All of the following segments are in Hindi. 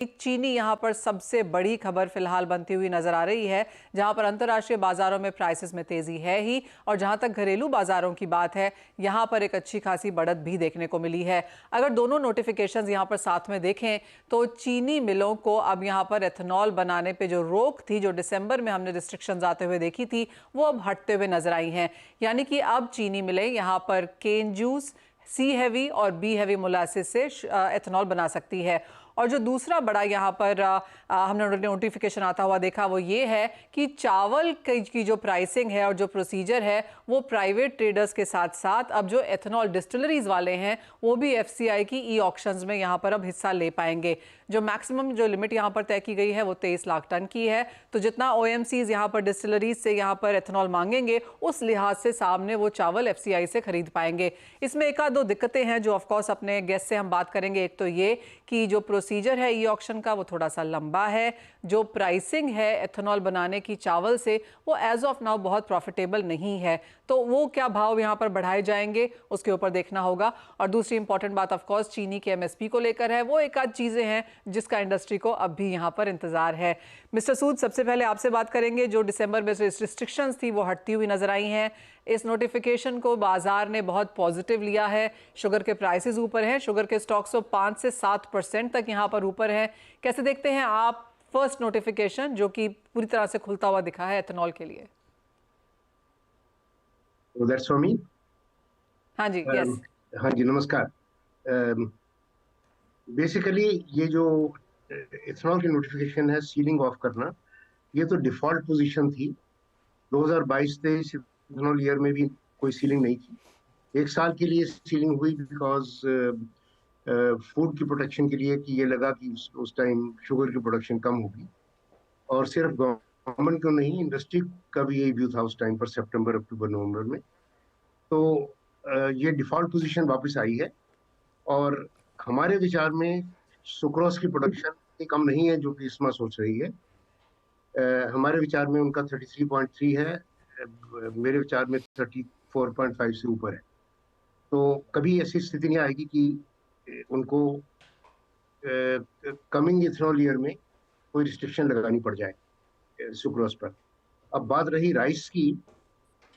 चीनी यहाँ पर सबसे बड़ी खबर फिलहाल बनती हुई नजर आ रही है, जहां पर अंतर्राष्ट्रीय बाजारों में प्राइसेस में तेजी है ही, और जहां तक घरेलू बाजारों की बात है, यहां पर एक अच्छी खासी बढ़त भी देखने को मिली है। अगर दोनों नोटिफिकेशंस यहां पर साथ में देखें तो चीनी मिलों को अब यहां पर एथेनॉल बनाने पे जो रोक थी, जो दिसंबर में हमने रिस्ट्रिक्शंस आते हुए देखी थी, वो अब हटते हुए नजर आई हैं। यानी कि अब चीनी मिलें यहां पर केन जूस, सी हैवी और बी हैवी मोलासिस से एथेनॉल बना सकती है। और जो दूसरा बड़ा यहाँ पर हमने नोटिफिकेशन आता हुआ देखा, वो ये है कि चावल की जो प्राइसिंग है और जो प्रोसीजर है, वो प्राइवेट ट्रेडर्स के साथ साथ अब जो एथेनॉल डिस्टिलरीज वाले हैं वो भी एफसीआई की ई ऑक्शंस में यहाँ पर अब हिस्सा ले पाएंगे। जो मैक्सिमम जो लिमिट यहाँ पर तय की गई है वो 23 लाख टन की है। तो जितना ओएमसीज यहाँ पर डिस्टिलरीज से यहाँ पर एथेनॉल मांगेंगे, उस लिहाज से सामने वो चावल एफसीआई से खरीद पाएंगे। इसमें एक आध दो दिक्कतें हैं जो ऑफकोर्स अपने गेस्ट से हम बात करेंगे। एक तो ये कि जो प्रोसीजर है ई ऑक्शन का वो थोड़ा सा लंबा है। जो प्राइसिंग है एथेनॉल बनाने की चावल से, वो एज ऑफ नाउ बहुत प्रॉफिटेबल नहीं है। तो वो क्या भाव यहाँ पर बढ़ाए जाएंगे उसके ऊपर देखना होगा। और दूसरी इंपॉर्टेंट बात ऑफ कोर्स चीनी के एमएसपी को लेकर है। वो एक आध चीजें हैं जिसका इंडस्ट्री को अब भी यहाँ पर इंतजार है। मिस्टर सूद, सबसे पहले आपसे बात करेंगे। जो दिसंबर में रिस्ट्रिक्शंस थी वो हटती हुई नजर आई हैं। इस नोटिफिकेशन को बाजार ने बहुत पॉजिटिव लिया है। शुगर के प्राइसेस ऊपर हैं, शुगर के स्टॉक्स तो 5 से 7% तक यहाँ पर ऊपर है। कैसे देखते हैं आप फर्स्ट नोटिफिकेशन जो कि पूरी तरह से खुलता हुआ दिखा है एथेनॉल के लिए? That's for me. हाँ जी, यस। हाँ जी, नमस्कार। बेसिकली ये जो इथेनॉल की नोटिफिकेशन है, सीलिंग ऑफ करना, ये तो डिफॉल्ट पोजीशन थी। 2022-23 इथेनॉल ईयर में भी कोई सीलिंग नहीं थी। एक साल के लिए सीलिंग हुई बिकॉज फूड की प्रोटेक्शन के लिए, कि ये लगा कि उस टाइम शुगर की प्रोडक्शन कम होगी। और सिर्फ गवर्नमेंट को नहीं, इंडस्ट्री का भी यही व्यू था उस टाइम पर, सितंबर, अक्टूबर, नवंबर में। तो ये डिफॉल्ट पोजीशन वापस आई है। और हमारे विचार में सुक्रोज की प्रोडक्शन इतनी कम नहीं है जो कि इसमें सोच रही है। हमारे विचार में उनका 33.3 है। मेरे विचार में 34.5 से ऊपर है। तो कभी ऐसी स्थिति नहीं आएगी कि उनको कमिंग इथेनॉल ईयर में कोई रिस्ट्रिक्शन लगानी पड़ जाए सुक्रोज पर। अब बात रही राइस की।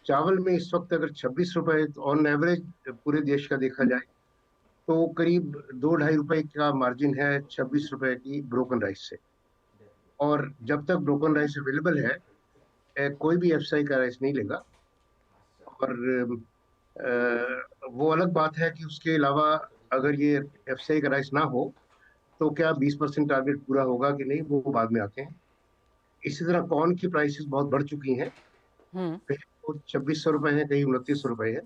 चावल में इस वक्त अगर 26 रुपए ऑन एवरेज पूरे देश का देखा जाए तो करीब 2-2.5 रुपए का मार्जिन है 26 रुपए की ब्रोकन राइस से। और जब तक ब्रोकन राइस अवेलेबल है, कोई भी एफसीआई का राइस नहीं लेगा। और वो अलग बात है कि उसके अलावा अगर ये एफसीआई का राइस ना हो तो क्या 20% टारगेट पूरा होगा कि नहीं, वो बाद में आते हैं। इसी तरह कॉर्न की प्राइसेस बहुत बढ़ चुकी हैं। कहीं तो 2600 रुपए है, कहीं 2900 रुपए है।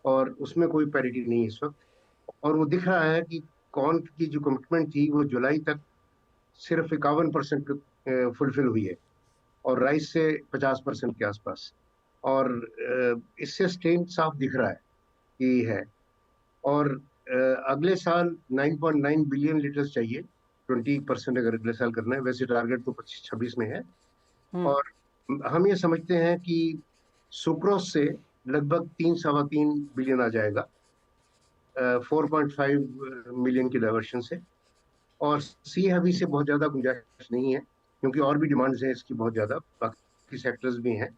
और उसमें कोई पैरिटी नहीं है इस वक्त। और वो दिख रहा है कि कॉर्न की जो कमिटमेंट थी वो जुलाई तक सिर्फ 51% फुलफिल हुई है, और राइस से 50% के आसपास। और इससे स्ट्रेन साफ दिख रहा है कि है। और अगले साल 9.9 बिलियन लीटर चाहिए। 20% अगर अगले साल करना है, वैसे टारगेट तो 25-26 में है। और हम ये समझते हैं कि सुक्रोज से लगभग 3-3.25 बिलियन आ जाएगा 4.5 मिलियन की डाइवर्शन से। और सी हैवी से बहुत ज्यादा गुंजाइश नहीं है, क्योंकि और भी डिमांड्स हैं इसकी बहुत ज्यादा, बाकी सेक्टर्स भी हैं।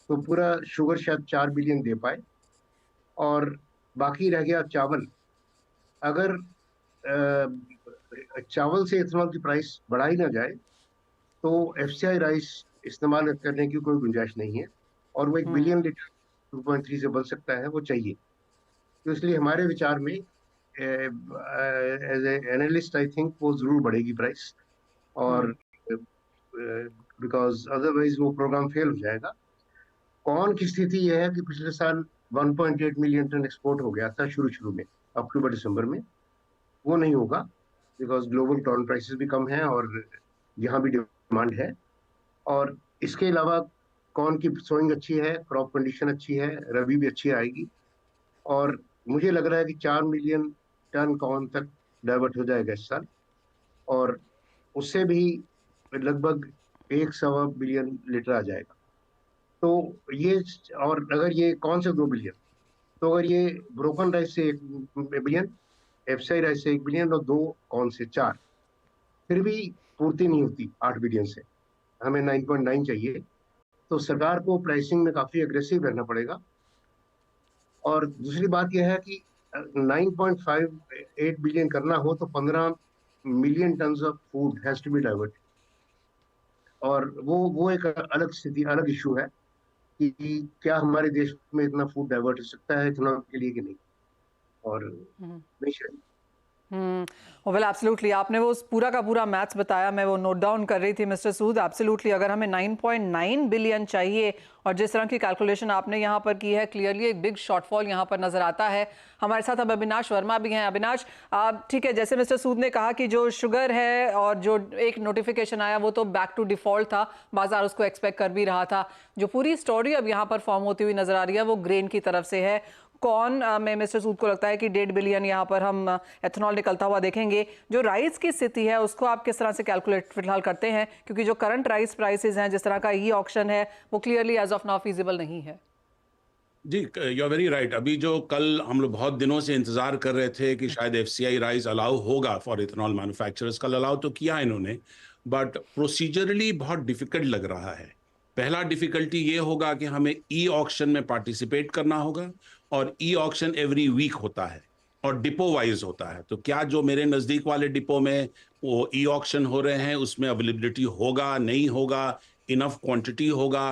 तो पूरा शुगर शायद 4 बिलियन दे पाए। और बाकी रह गया चावल। अगर चावल से इथेनॉल की प्राइस बढ़ाई ना जाए तो एफसीआई राइस इस्तेमाल करने की कोई गुंजाइश नहीं है। और वो 1 बिलियन लीटर 2.3 से बढ़ सकता है, वो चाहिए। तो इसलिए हमारे विचार में as a analyst I think वो जरूर बढ़ेगी प्राइस। और बिकॉज अदरवाइज वो प्रोग्राम फेल हो जाएगा। कॉर्न की स्थिति यह है कि पिछले साल 1.8 मिलियन टन एक्सपोर्ट हो गया था शुरू में, अक्टूबर दिसंबर में। वो नहीं होगा बिकॉज ग्लोबल कॉर्न प्राइसेस भी कम हैं और यहाँ भी डिमांड है। और इसके अलावा कॉर्न की सोइंग अच्छी है, क्रॉप कंडीशन अच्छी है, रबी भी अच्छी आएगी। और मुझे लग रहा है कि 4 मिलियन टन कॉर्न तक डाइवर्ट हो जाएगा इस साल। और उससे भी लगभग 1-1.25 बिलियन लीटर आ जाएगा। तो ये, और अगर ये कौन से 2 बिलियन, तो अगर ये ब्रोकन राइस से 1 बिलियन, एफसीआई राइस से 1 बिलियन, और 2 कौन से 4, फिर भी पूर्ति नहीं होती 8 बिलियन से, हमें 9.9 चाहिए। तो सरकार को प्राइसिंग में काफी अग्रेसिव रहना पड़ेगा। और दूसरी बात यह है कि 9.58 बिलियन करना हो तो 15 million ton of food has to be divert. और वो एक अलग स्थिति, अलग इशू है कि क्या हमारे देश में इतना फूड डाइवर्ट हो सकता है इथेनॉल के लिए कि नहीं, और नहीं शायद। वेल एब्सोल्युटली, आपने वो पूरा का पूरा मैथ्स बताया, मैं वो नोट डाउन कर रही थी मिस्टर सूद। एब्सोल्युटली, अगर हमें 9.9 बिलियन चाहिए और जिस तरह की कैलकुलेशन आपने यहाँ पर की है, क्लियरली एक बिग शॉर्टफॉल यहाँ पर नजर आता है। हमारे साथ अब अविनाश वर्मा भी हैं। अविनाश, ठीक है, जैसे मिस्टर सूद ने कहा कि जो शुगर है और जो एक नोटिफिकेशन आया वो तो बैक टू डिफॉल्ट था, बाजार उसको एक्सपेक्ट कर भी रहा था। जो पूरी स्टोरी अब यहाँ पर फॉर्म होती हुई नजर आ रही है वो ग्रेन की तरफ से है। कौन में मिस्टर सूद को लगता है कि 1.5 बिलियन यहाँ पर हम एथेनॉल निकलता हुआ देखेंगे? जो राइस की स्थिति है उसको आप किस तरह से कैलकुलेट फिलहाल करते हैं, क्योंकि जो करंट राइस प्राइसेस हैं, जिस तरह का ई ऑक्शन है, वो clearly as of now feasible नहीं है। जी, यू आर वेरी राइट। अभी जो कल हम लोग बहुत दिनों से इंतजार कर रहे थे कि शायद एफसीआई राइस अलाउ होगा फॉर इथेनॉल मैन्युफैक्चरर्स, कल अलाउ तो किया इन्होंने, बट प्रोसीजरली बहुत डिफिकल्ट लग रहा है। पहला डिफिकल्टी ये होगा कि हमें ई ऑक्शन में पार्टिसिपेट करना होगा, और ई ऑक्शन एवरी वीक होता है और डिपो वाइज होता है। तो क्या जो मेरे नज़दीक वाले डिपो में वो ई ऑक्शन हो रहे हैं उसमें अवेलेबिलिटी होगा, नहीं होगा, इनफ क्वांटिटी होगा?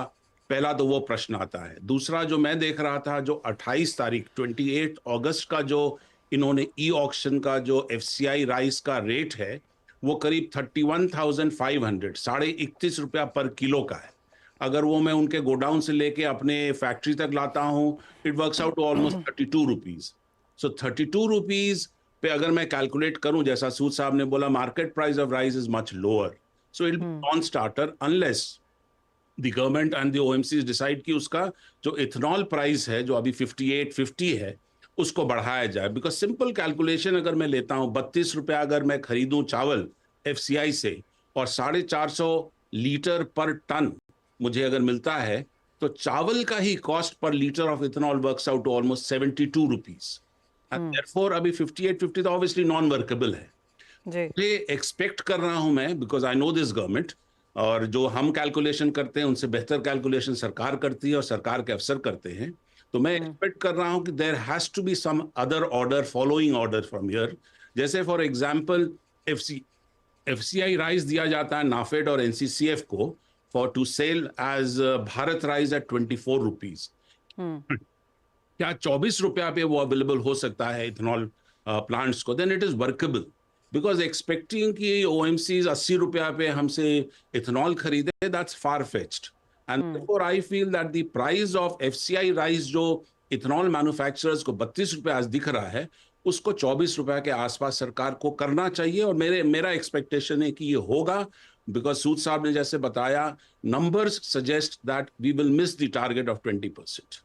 पहला तो वो प्रश्न आता है। दूसरा जो मैं देख रहा था, जो 28 तारीख 28 अगस्त का जो इन्होंने ई ऑक्शन का जो एफसीआई राइस का रेट है वो करीब 31,500, ₹31.5 पर किलो का है। अगर वो मैं उनके गोडाउन से लेके अपने फैक्ट्री तक लाता हूँ, it works out to almost 32 rupees. So 32 rupees पे अगर मैं कैलकुलेट करूं, जैसा सूद साहब ने बोला, market price of rice is much lower, so it non starter unless the government and the OMCs decide कि उसका जो इथेनॉल प्राइस है जो अभी 58.50 है उसको बढ़ाया जाए। बिकॉज सिंपल कैलकुलेशन अगर मैं लेता हूँ, 32 रुपया अगर मैं खरीदूं चावल एफसीआई से और 450 लीटर पर टन मुझे अगर मिलता है, तो चावल का ही cost per litre of ethanol works out to almost 72 rupees. And therefore अभी 58.50 तो ऑब्वियसली नॉन वर्केबल है। मुझे एक्सपेक्ट कर रहा हूं मैं, because I know this government, और जो हम कैलकुलेशन करते हैं उनसे बेहतर कैलकुलेशन सरकार करती है और सरकार के अफसर करते हैं। तो मैं एक्सपेक्ट कर रहा हूं कि there has to be some other order, following order from here. जैसे फॉर एग्जांपल एफसीआई राइस दिया जाता है नाफेड और एनसीसीएफ को for to sell as Bharat rice at 24 rupees. क्या 24 रुपया पे वो अवेलेबल हो सकता है इथेनॉल प्लांट्स को? Then it is workable, because expecting कि ओएमसीज 80 रुपया पे हमसे इथेनॉल खरीदे, that's far fetched. And therefore I feel that the price of FCI rice जो इथेनॉल मैन्युफैक्चरर्स को 32 रुपया आज दिख रहा है, उसको 24 रुपया के आसपास सरकार को करना चाहिए। और मेरा एक्सपेक्टेशन है कि ये होगा, बिकॉज सूद साहब ने जैसे बताया, numbers suggest that we will miss the target of 20%।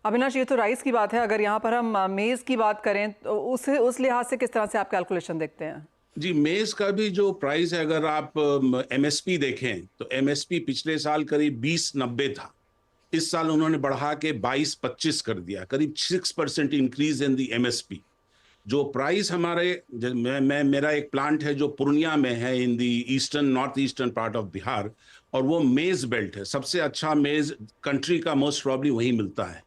Avinash, ये तो राइस की बात है, अगर यहाँ पर हम मेज की बात करें तो उस लिहाज से किस तरह से आप कैलकुलेशन देखते हैं? जी, मेज का भी जो प्राइस है, अगर आप एमएसपी देखें तो एमएसपी पिछले साल करीब 20.90 था, इस साल उन्होंने बढ़ा के 22-25 कर दिया, करीब 6% इंक्रीज इन द एमएसपी। जो प्राइस हमारे मेरा एक प्लांट है जो पूर्णिया में है, in the eastern north eastern part of Bihar, और वो मेज बेल्ट है, सबसे अच्छा मेज कंट्री का मोस्ट प्रॉब्ली वहीं मिलता है।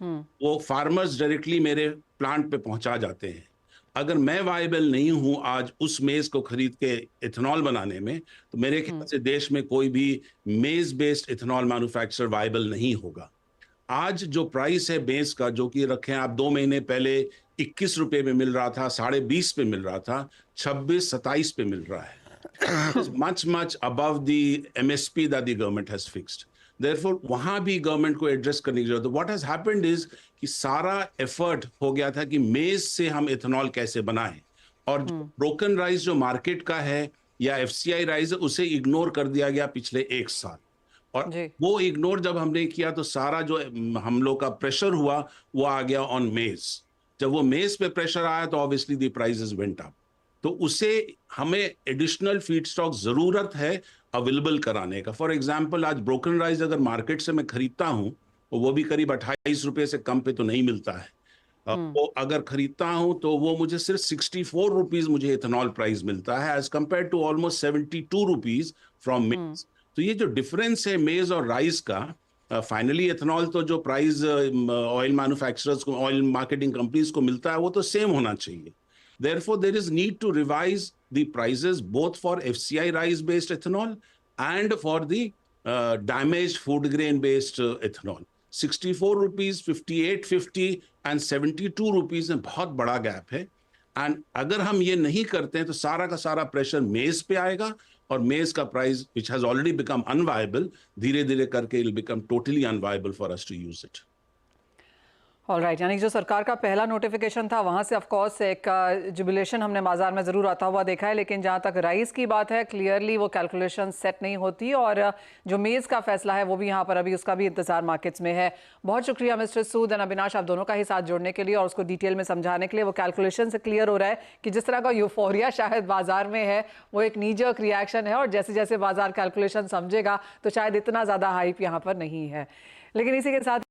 वो फार्मर्स डायरेक्टली मेरे प्लांट पे पहुंचा जाते हैं। अगर मैं वायबल नहीं हूं आज उस मेज को खरीद के इथेनॉल बनाने में, तो मेरे ख्याल से देश में कोई भी मेज बेस्ड इथेनॉल मैन्युफैक्चरर वायबल नहीं होगा। आज जो प्राइस है मेज का, जो कि रखें आप 2 महीने पहले 21 रुपए में मिल रहा था, 20.5 पे मिल रहा था, 26-27 पे मिल रहा है, much above the MSP that the government has fixed. Therefore वहां भी गवर्नमेंट को एड्रेस करने की जरूरत है। व्हाट हैज हैपेंड इज कि सारा एफर्ट हो गया था कि मेज से हम इथेनॉल कैसे बनाएं, और ब्रोकन राइस जो मार्केट का है या एफसीआई राइस है, उसे इग्नोर कर दिया गया पिछले 1 साल। और वो इग्नोर जब हमने किया तो सारा जो हम लोग का प्रेशर हुआ वो आ गया ऑन मेज। जब वो मेज पे प्रेशर आया तो obviously the prices went up. तो उसे हमें एडिशनल फीड स्टॉक जरूरत है अवेलेबल कराने का। फॉर एग्जांपल, आज ब्रोकन राइस अगर मार्केट से मैं खरीदता हूं तो वो भी करीब 28 रुपए से कम पे तो नहीं मिलता है। वो अगर खरीदता हूं तो वो मुझे सिर्फ 64 रुपीज मुझे इथेनॉल प्राइस मिलता है, as compare to almost 72 rupees from maize. तो ये जो डिफरेंस है मेज और राइस का, फाइनली इथेनॉल तो जो प्राइस ऑयल मैन्युफैक्चरर्स को, ऑयल मार्केटिंग कंपनीज को मिलता है, वो तो सेम होना चाहिए। Therefore, there is need to revise the prices both for FCI rice-based ethanol and for the damaged food grain-based ethanol. 64 rupees, 58.50 and 72 rupees में बहुत बड़ा गैप है। एंड अगर हम ये नहीं करते हैं तो सारा का सारा प्रेशर मेज पे आएगा, और मेज का price which has already become unviable, धीरे धीरे करके it will become totally unviable for us to use it. Alright, यानी जो सरकार का पहला नोटिफिकेशन था वहाँ से ऑफ कोर्स एक जुबिलेशन हमने बाजार में ज़रूर आता हुआ देखा है, लेकिन जहाँ तक राइस की बात है क्लियरली वो कैलकुलेशन सेट नहीं होती, और जो मेज़ का फैसला है वो भी यहाँ पर अभी उसका भी इंतजार मार्केट्स में है। बहुत शुक्रिया मिस्टर सूद एंड अविनाश, आप दोनों का ही साथ जोड़ने के लिए और उसको डिटेल में समझाने के लिए। वो कैलकुलेशन से क्लियर हो रहा है कि जिस तरह का यूफोरिया शायद बाजार में है वो एक नीजर्क रिएक्शन है, और जैसे जैसे बाजार कैलकुलेशन समझेगा तो शायद इतना ज़्यादा हाइप यहाँ पर नहीं है। लेकिन इसी के साथ